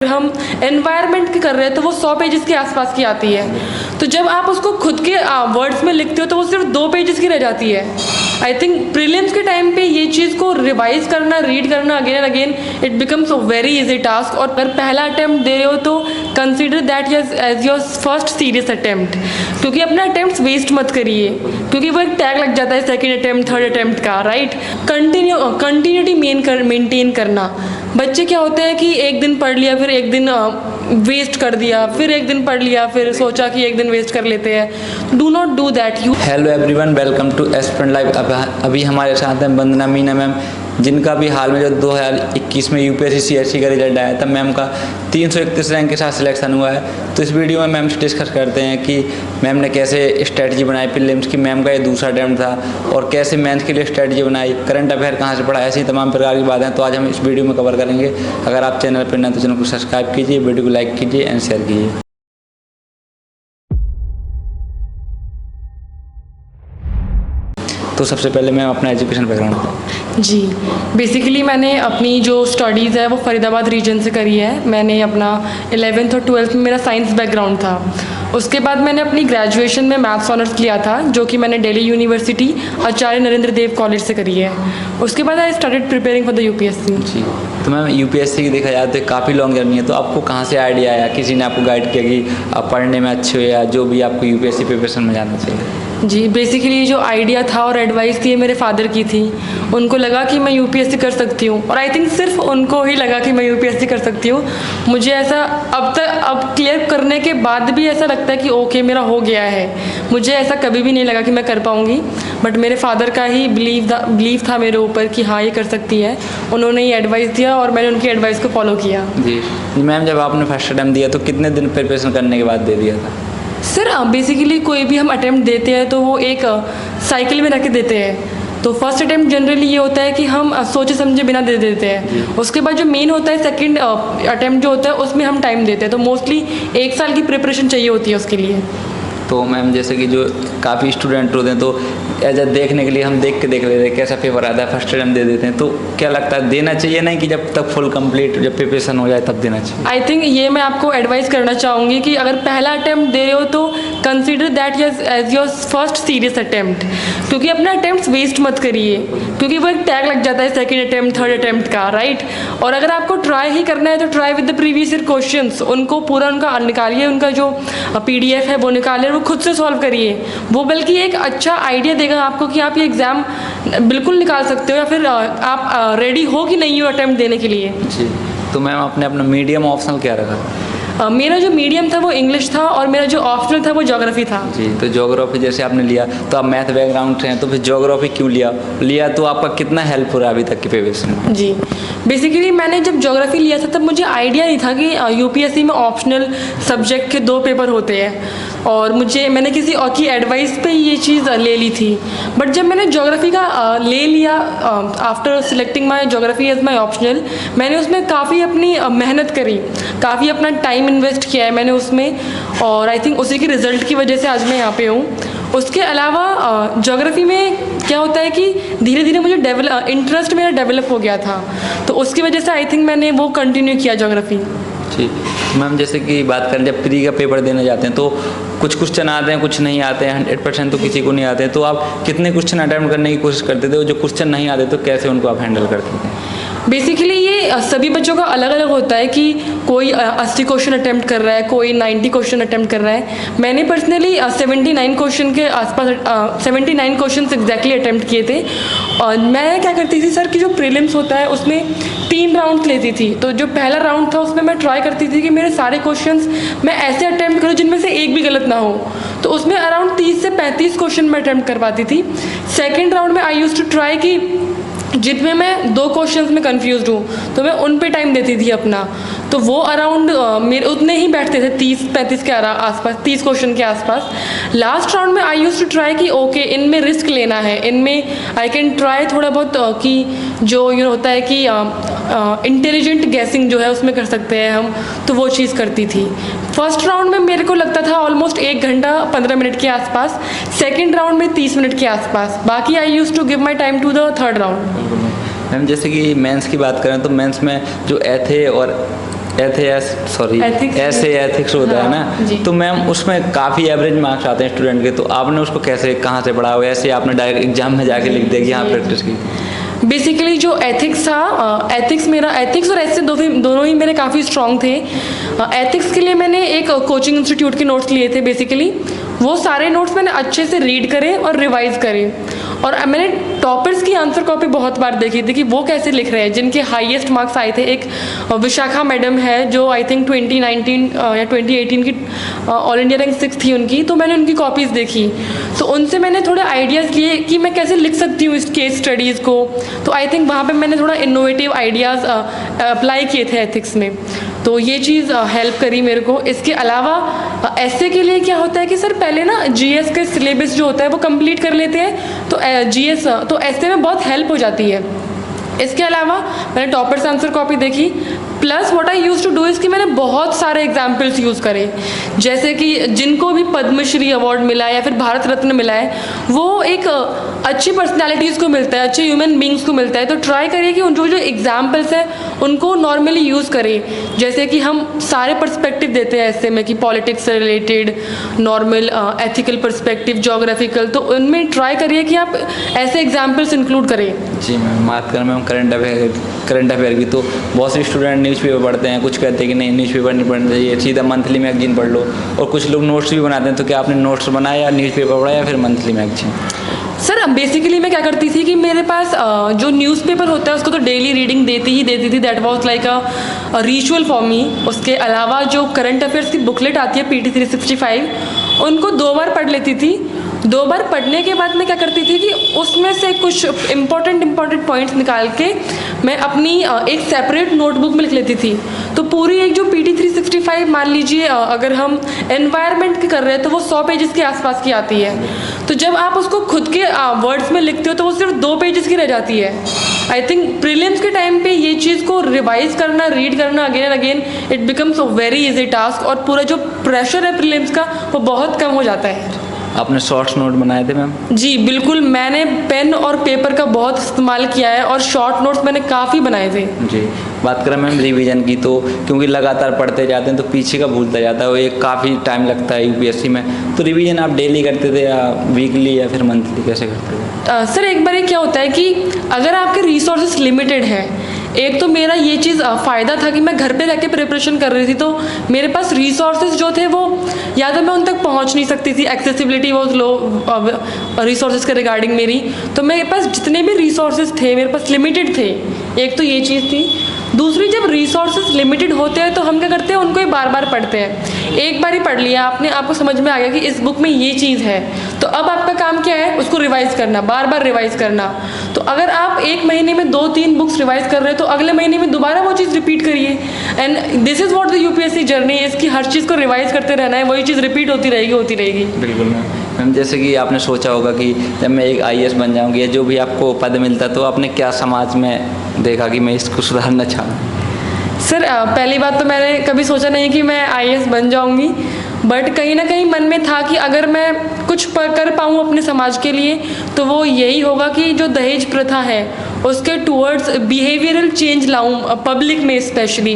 हम एनवायरनमेंट की कर रहे हैं तो वो 100 पेजेस के आसपास की आती है। तो जब आप उसको खुद के वर्ड्स में लिखते हो तो वो सिर्फ 2 पेजेस की रह जाती है। आई थिंक प्रीलिम्स के टाइम पे ये चीज़ को रिवाइज करना, रीड करना again and again, it becomes a very easy task. और अगर पहला अटैम्प्ट दे रहे हो तो consider that as your first serious attempt, क्योंकि अपना अटैम्प्ट वेस्ट मत करिए, क्योंकि वो एक टैग लग जाता है सेकेंड अटैम्प्ट, थर्ड अटैम्प्ट का, राइट। कंटिन्यूटी मेंटेन करना। बच्चे क्या होते हैं कि एक दिन पढ़ लिया, फिर एक दिन वेस्ट कर दिया, फिर एक दिन पढ़ लिया, फिर सोचा कि एक दिन वेस्ट कर लेते हैं। Do not do that. Hello everyone, welcome to Aspirant Live. अभी हमारे साथ हैं वंदना मीना मैम, जिनका भी हाल में जो 2021 में यूपीएससी सीएससी का रिजल्ट आया था, मैम का 331 रैंक के साथ सिलेक्शन हुआ है। तो इस वीडियो में मैम से डिस्कस करते हैं कि मैम ने कैसे स्ट्रेटजी बनाई प्रीलिम्स की, मैम का ये दूसरा अटैम्प्ट था, और कैसे मेंस के लिए स्ट्रेटजी बनाई, करंट अफेयर कहाँ से पढ़ा, ऐसी तमाम प्रकार की बातें तो आज हम इस वीडियो में कवर करेंगे। अगर आप चैनल पर नए तो चैनल को सब्सक्राइब कीजिए, वीडियो को लाइक कीजिए एंड शेयर कीजिए। तो सबसे पहले मैं अपना एजुकेशन बैकग्राउंड बताऊँ। जी, बेसिकली मैंने अपनी जो स्टडीज़ है वो फरीदाबाद रीजन से करी है। मैंने अपना 11th और 12th में मेरा साइंस बैकग्राउंड था। उसके बाद मैंने अपनी ग्रेजुएशन में मैथ्स ऑनर्स लिया था, जो कि मैंने दिल्ली यूनिवर्सिटी आचार्य नरेंद्र देव कॉलेज से करी है। उसके बाद I started preparing for the UPSC. जी, तो मैम यूपीएससी की देखा जाए तो काफ़ी लॉन्ग जर्नी है, तो आपको कहाँ से आइडिया आया, किसी ने आपको गाइड किया कि आप पढ़ने में अच्छे हो या जो भी आपको यूपीएससी प्रिपरेशन में जाना चाहिए? जी, बेसिकली जो आइडिया था और एडवाइस थी मेरे फादर की थी। उनको लगा कि मैं यूपीएससी कर सकती हूँ, और आई थिंक सिर्फ उनको ही लगा कि मैं यूपीएससी कर सकती हूँ। मुझे ऐसा अब क्लियर करने के बाद भी ऐसा लगता है कि ओके मेरा हो गया है। मुझे ऐसा कभी भी नहीं लगा कि मैं कर पाऊँगी, बट मेरे फादर का ही बिलीव था मेरे ऊपर कि हाँ ये कर सकती है। उन्होंने ही एडवाइस दिया और मैंने उनकी एडवाइस को फॉलो किया। जी मैम, जब आपने फर्स्ट अटैम्प्ट दिया तो कितने दिन प्रिपरेशन करने के बाद दे दिया था? सर बेसिकली कोई भी हम अटैम्प्ट देते हैं तो वो एक साइकिल में रख के देते हैं। तो फर्स्ट अटैम्प्ट जनरली ये होता है कि हम सोचे समझे बिना दे देते हैं। उसके बाद जो मेन होता है सेकंड अटैम्प्ट जो होता है उसमें हम टाइम देते हैं। तो मोस्टली 1 साल की प्रिपरेशन चाहिए होती है उसके लिए। तो मैम जैसे कि जो काफ़ी स्टूडेंट होते हैं तो एज देखने के लिए हम देख लेते हैं कैसा पेपर आता है, फर्स्ट अटैम्प्ट दे देते हैं, तो क्या लगता है देना चाहिए नहीं कि जब तक फुल कंप्लीट जब प्रिपरेशन हो जाए तब देना चाहिए? आई थिंक ये मैं आपको एडवाइस करना चाहूँगी कि अगर पहला अटैम्प्ट दे रहे हो तो consider that as your first serious attempt, क्योंकि अपना अटैम्प्ट वेस्ट मत करिए, क्योंकि वो एक टैग लग जाता है सेकेंड अटैम्प्ट, थर्ड अटैम्प्ट का, राइट। और अगर आपको ट्राई ही करना है तो try with the previous year questions, उनको पूरा उनका निकालिए, उनका जो PDF है वो निकालिए, वो खुद से सॉल्व करिए। वो बल्कि एक अच्छा आइडिया देगा आपको कि आप ये एग्ज़ाम बिल्कुल निकाल सकते हो, या फिर आप रेडी हो कि नहीं हो अटैम्प्ट देने के लिए। जी, तो मैम आपने अपना मीडियम ऑप्शनल क्या रखा? मेरा जो मीडियम था वो इंग्लिश था, और मेरा जो ऑप्शनल था वो ज्योग्राफी था। जी, तो ज्योग्राफी जैसे आपने लिया तो आप मैथ बैकग्राउंड से हैं, तो फिर ज्योग्राफी क्यों लिया तो आपका कितना हेल्प हो रहा है अभी तक की प्रिपरेशन में? जी, बेसिकली मैंने जब ज्योग्राफी लिया था तब मुझे आइडिया नहीं था कि यूपीएससी में ऑप्शनल सब्जेक्ट के 2 पेपर होते हैं, और मैंने किसी और की एडवाइस पे ये चीज़ ले ली थी। बट जब मैंने ज्योग्राफी का ले लिया after selecting my geography as my optional, मैंने उसमें काफ़ी अपनी मेहनत करी, काफ़ी अपना टाइम इन्वेस्ट किया है मैंने उसमें, और आई थिंक उसी के रिज़ल्ट की वजह से आज मैं यहाँ पे हूँ। उसके अलावा ज्योग्राफी में क्या होता है कि धीरे धीरे मुझे इंटरेस्ट मेरा डेवलप हो गया था, तो उसकी वजह से आई थिंक मैंने वो कंटिन्यू किया ज्योग्राफी। जी मैम, जैसे कि बात करें जब प्री का पेपर देने जाते हैं तो कुछ क्वेश्चन आते हैं, कुछ नहीं आते हैं, 100% तो किसी को नहीं आते हैं, तो आप कितने क्वेश्चन अटैम्प्ट करने की कोशिश करते थे, और जो क्वेश्चन नहीं आते तो कैसे उनको आप हैंडल करते थे? बेसिकली ये सभी बच्चों का अलग अलग होता है कि कोई 80 क्वेश्चन अटैम्प्ट कर रहा है, कोई 90 क्वेश्चन अटैम्प्ट कर रहा है। मैंने पर्सनली 79 क्वेश्चन के आसपास 79 क्वेश्चन एग्जैक्टली अटैम्प्ट किए थे। और मैं क्या करती थी सर कि जो प्रीलिम्स होता है उसमें 3 राउंड लेती थी। तो जो पहला राउंड था उसमें मैं ट्राई करती थी कि मेरे सारे क्वेश्चंस मैं ऐसे अटैम्प्ट करूँ जिनमें से एक भी गलत ना हो। तो उसमें अराउंड 30 से 35 क्वेश्चन मैं अटैम्प्ट कर पाती थी। सेकेंड राउंड में आई यूज टू ट्राई कि जिनमें मैं 2 क्वेश्चंस में कंफ्यूज हूँ तो मैं उन पे टाइम देती थी अपना, तो वो अराउंड मेरे उतने ही बैठते थे 30-35 के आसपास, 30 क्वेश्चन के आसपास। लास्ट राउंड में आई यूज टू ट्राई कि ओके इनमें रिस्क लेना है, इनमें आई कैन ट्राई थोड़ा बहुत कि जो होता है कि इंटेलिजेंट गैसिंग जो है उसमें कर सकते हैं हम, तो वो चीज़ करती थी। फर्स्ट राउंड में मेरे को लगता था ऑलमोस्ट 1 घंटा 15 मिनट के आसपास, सेकेंड राउंड में 30 मिनट के आसपास, बाकी I use to give my time to the third round. Ma'am जैसे कि मेंस की बात करें तो मेंस में जो एथे और ऐसे एथिक्स होता है हाँ, जी। ना, तो मैम उसमें काफ़ी एवरेज मार्क्स आते हैं स्टूडेंट के, तो आपने उसको कैसे कहाँ से पढ़ा, ऐसे आपने डायरेक्ट एग्जाम में जाके लिख दिया कि हाँ प्रैक्टिस की? बेसिकली जो एथिक्स था, एथिक्स और ऐसे दोनों ही मेरे काफ़ी स्ट्रॉन्ग थे। एथिक्स के लिए मैंने एक कोचिंग इंस्टीट्यूट के नोट्स लिए थे। बेसिकली वो सारे नोट्स मैंने अच्छे से रीड करे और रिवाइज करे, और मैंने टॉपर्स की आंसर कॉपी बहुत बार देखी थी कि वो कैसे लिख रहे हैं, जिनके हाईएस्ट मार्क्स आए थे। एक विशाखा मैडम है जो आई थिंक 2019 या 2018 की ऑल इंडिया रैंक 6 थी उनकी, तो मैंने उनकी कॉपीज़ देखी, तो उनसे मैंने थोड़े आइडियाज़ लिए कि मैं कैसे लिख सकती हूँ इस केस स्टडीज़ को। तो आई थिंक वहाँ पे मैंने थोड़ा इनोवेटिव आइडियाज़ अप्लाई किए थे एथिक्स में, तो ये चीज़ हेल्प करी मेरे को। इसके अलावा ऐसे के लिए क्या होता है कि सर पहले ना जीएस के सिलेबस जो होता है वो कंप्लीट कर लेते हैं, तो जीएस तो ऐसे में बहुत हेल्प हो जाती है। इसके अलावा मैंने टॉपर्स आंसर कॉपी देखी, plus what I use to do is कि मैंने बहुत सारे एग्जाम्पल्स यूज़ करे, जैसे कि जिनको भी पद्मश्री अवार्ड मिला है या फिर भारत रत्न मिला है, वो एक अच्छी पर्सनालिटीज़ को मिलता है, अच्छे ह्यूमन बींग्स को मिलता है। तो ट्राई करिए कि उन जो एग्जाम्पल्स हैं उनको नॉर्मली यूज़ करें, जैसे कि हम सारे पर्सपेक्टिव देते हैं ऐसे में कि पॉलिटिक्स से related, normal ethical perspective, geographical, तो उनमें ट्राई करिए कि आप ऐसे एग्जाम्पल्स इंक्लूड करें। जी मैम, बात करें मैम करंट अफेयर की, तो बहुत से स्टूडेंट न्यूज़पेपर पढ़ते हैं, कुछ कहते हैं कि नहीं न्यूज़पेपर नहीं पढ़ना चाहिए, सीधा मंथली मैगजीन पढ़ लो, और कुछ लोग नोट्स भी बनाते हैं। तो क्या आपने नोट्स बनाया या न्यूज़पेपर पढ़ा या फिर मंथली मैगजीन? सर बेसिकली मैं क्या करती थी कि मेरे पास जो न्यूज़पेपर होता है उसको तो डेली रीडिंग देती थी, that was like a ritual for me. उसके अलावा जो करंट अफेयर्स की बुकलेट आती है PT 365, उनको 2 बार पढ़ लेती थी। 2 बार पढ़ने के बाद मैं क्या करती थी कि उसमें से कुछ इम्पॉर्टेंट पॉइंट्स निकाल के मैं अपनी एक सेपरेट नोटबुक में लिख लेती थी। तो पूरी एक जो PT 365 मान लीजिए अगर हम एनवायरनमेंट की कर रहे हैं तो वो 100 पेजेस के आसपास की आती है। तो जब आप उसको खुद के वर्ड्स में लिखते हो तो वो सिर्फ 2 पेजेस की रह जाती है। आई थिंक प्रीलिम्स के टाइम पे ये चीज़ को रिवाइज करना, रीड करना again and again, it becomes a very easy task, और पूरा जो प्रेशर है प्रीलिम्स का वो बहुत कम हो जाता है। आपने शॉर्ट्स नोट बनाए थे मैम? जी बिल्कुल, मैंने पेन और पेपर का बहुत इस्तेमाल किया है और शॉर्ट नोट्स मैंने काफ़ी बनाए थे। जी, बात करें मैम रिवीजन की, तो क्योंकि लगातार पढ़ते जाते हैं तो पीछे का भूलता जाता है, वो एक काफ़ी टाइम लगता है यूपीएससी में। तो रिवीजन आप डेली करते थे या वीकली या फिर मंथली, कैसे करते थे? सर एक बार क्या होता है कि अगर आपके रिसोर्सेज लिमिटेड हैं, एक तो मेरा ये चीज़ फ़ायदा था कि मैं घर पे रह के प्रिपरेशन कर रही थी, तो मेरे पास रिसोर्सेज जो थे वो या तो मैं उन तक पहुंच नहीं सकती थी, एक्सेसिबिलिटी वॉज लो रिसोर्सेज के रिगार्डिंग मेरी, तो मेरे पास जितने भी रिसोर्सेज थे मेरे पास लिमिटेड थे। एक तो ये चीज़ थी। दूसरी, जब रिसोर्सेज लिमिटेड होते हैं तो हम क्या करते हैं, उनको ही बार बार पढ़ते हैं। एक बार ही पढ़ लिया आपने, आपको समझ में आ गया कि इस बुक में ये चीज़ है, तो अब आपका काम क्या है, उसको रिवाइज करना, बार बार रिवाइज करना। तो अगर आप एक महीने में 2-3 बुक्स रिवाइज कर रहे हो तो अगले महीने में दोबारा वो चीज़ रिपीट करिए। And this is what the UPSC journey है, इसकी हर चीज़ को रिवाइज करते रहना है, वही चीज़ रिपीट होती रहेगी। बिल्कुल मैम, जैसे कि आपने सोचा होगा कि जब मैं एक IAS बन जाऊँगी या जो भी आपको पद मिलता, तो आपने क्या समाज में देखा कि मैं इसको सुधारना चाहूँ? सर पहली बात तो मैंने कभी सोचा नहीं कि मैं IAS बन जाऊंगी, बट कहीं ना कहीं मन में था कि अगर मैं कुछ कर पाऊँ अपने समाज के लिए तो वो यही होगा कि जो दहेज प्रथा है उसके टूवर्ड्स बिहेवियरल चेंज लाऊं पब्लिक में स्पेशली,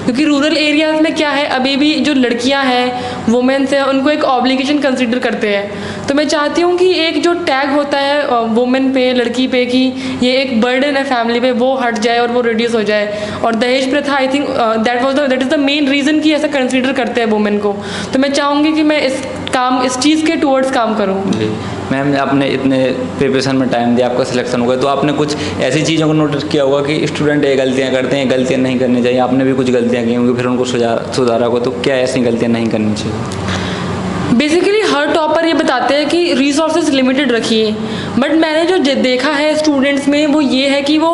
क्योंकि रूरल एरियाज़ में क्या है, अभी भी जो लड़कियां हैं, वुमेन्स हैं, उनको एक ऑब्लिगेशन कंसिडर करते हैं। तो मैं चाहती हूँ कि एक जो टैग होता है वुमेन पे, लड़की पे, कि ये एक बर्डन है फैमिली पे, वो हट जाए और वो रिड्यूस हो जाए। और दहेज प्रथा I think that is the main reason कि ऐसा कंसिडर करते हैं वुमेन को। तो मैं चाहूँगी कि मैं इस चीज़ के टूवर्ड्स काम करूँ। जी मैम, आपने इतने प्रिपरेशन में टाइम दिया, आपका सिलेक्शन हो गया, तो आपने कुछ ऐसी चीज़ों को नोटिस किया होगा कि स्टूडेंट ये गलतियाँ करते हैं, गलतियाँ नहीं करनी चाहिए, आपने भी कुछ गलतियाँ की होंगी, फिर उनको सुधारा होगा, तो क्या ऐसी गलतियाँ नहीं करनी चाहिए? बेसिकली हर टॉपर ये बताते हैं कि रिसोर्सेज लिमिटेड रखिए, बट मैंने जो देखा है स्टूडेंट्स में वो ये है कि वो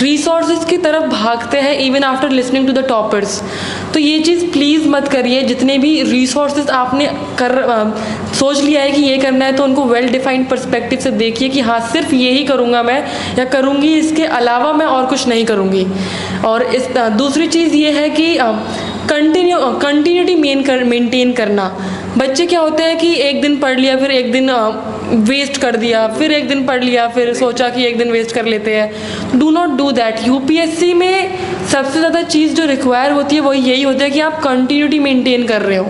रिसोर्सेज की तरफ भागते हैं even after listening to the toppers. तो ये चीज़ प्लीज़ मत करिए। जितने भी रिसोर्सेज आपने सोच लिया है कि ये करना है, तो उनको वेल डिफाइंड पर्सपेक्टिव से देखिए कि हाँ सिर्फ यही करूँगा मैं या करूँगी, इसके अलावा मैं और कुछ नहीं करूँगी। और इस दूसरी चीज़ ये है कि कंटिन्यूटी मेंटेन करना। बच्चे क्या होते हैं कि एक दिन पढ़ लिया, फिर एक दिन वेस्ट कर दिया, फिर एक दिन पढ़ लिया, फिर सोचा कि एक दिन वेस्ट कर लेते हैं। Do not do that. UPSC में सबसे ज़्यादा चीज़ जो रिक्वायर होती है वो यही होता है कि आप कंटिन्यूटी मेंटेन कर रहे हो।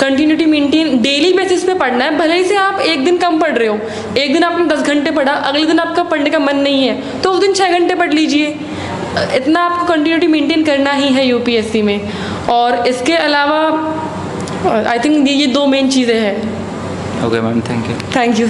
कंटिन्यूटी मेंटेन डेली बेसिस पे पढ़ना है। भले ही से आप एक दिन कम पढ़ रहे हो, एक दिन आपने 10 घंटे पढ़ा, अगले दिन आपका पढ़ने का मन नहीं है तो उस दिन 6 घंटे पढ़ लीजिए। इतना आपको कंटिन्यूटी मेंटेन करना ही है यूपीएससी में। और इसके अलावा आई थिंक ये 2 मेन चीज़ें हैं। Okay ma'am, thank you. Thank you.